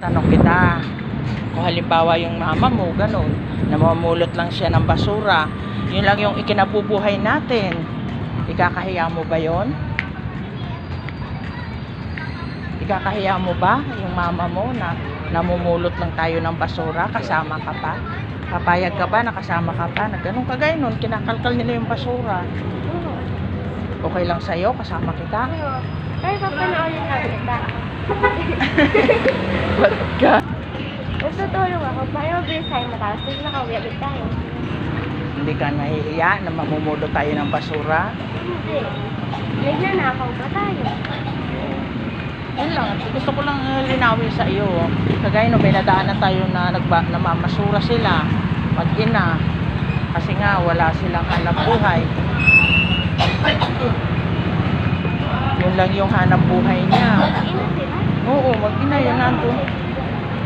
Tanong kita, kung halimbawa yung mama mo, ganun, namamulot lang siya ng basura, yun lang yung ikinabubuhay natin, ikakahiya mo ba yon? Ikakahiya mo ba yung mama mo na namumulot lang tayo ng basura, kasama ka pa? Papayag ka ba, nakasama ka pa, na ganun kagaya nun, kinakalkal nila yung basura. Okay lang sa'yo, kasama kita? Ay, papanoorin lang kita. Bakit ka? Tutulong ako para mabilis tayo matapos. Tapos nakauwi agad tayo. Hindi ka nahihiya na mamumulot tayo ng basura? Hindi. Nagnanakaw pa tayo. Yun lang, gusto ko lang linawin sa iyo. Kagaya no, may nadaanan tayo na namamasura sila, mag-ina. Kasi nga, wala silang hanap buhay. Yun lang yung hanap buhay niya. Mag-ina sila? Oo, mag-ina yun nandun.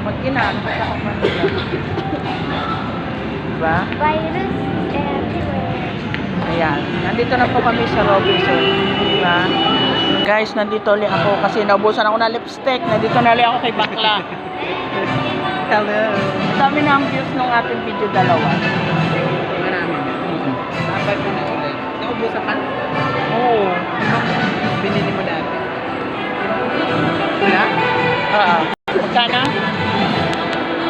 Mag-ina, ano ba sa Manila? Diba? Virus everywhere. Ayan, nandito na po kami sa Robinson. Diba? Guys, nandito ulit ako kasi naubusan ako ng lipstick. Nandito na ulit ako kay Bakla. Hello. Dami na ang views ng ating video dalawa. Marami na. Dapat ko na ulit. Naubusan ka? Oo. Binili mo dati. Wala? Magkana?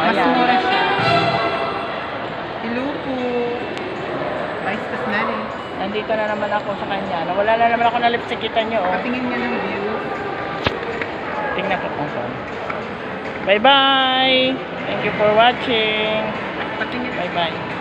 Mas Ayan. mura siya. Hello po. Vice kas na rin. Nandito na naman ako sa kanya. Nawala na naman ako ng lipstick. Kita nyo, oh. Patingin nga ng view. Tingnan ko kung saan. Bye-bye! Thank you for watching. Patingin. Bye-bye.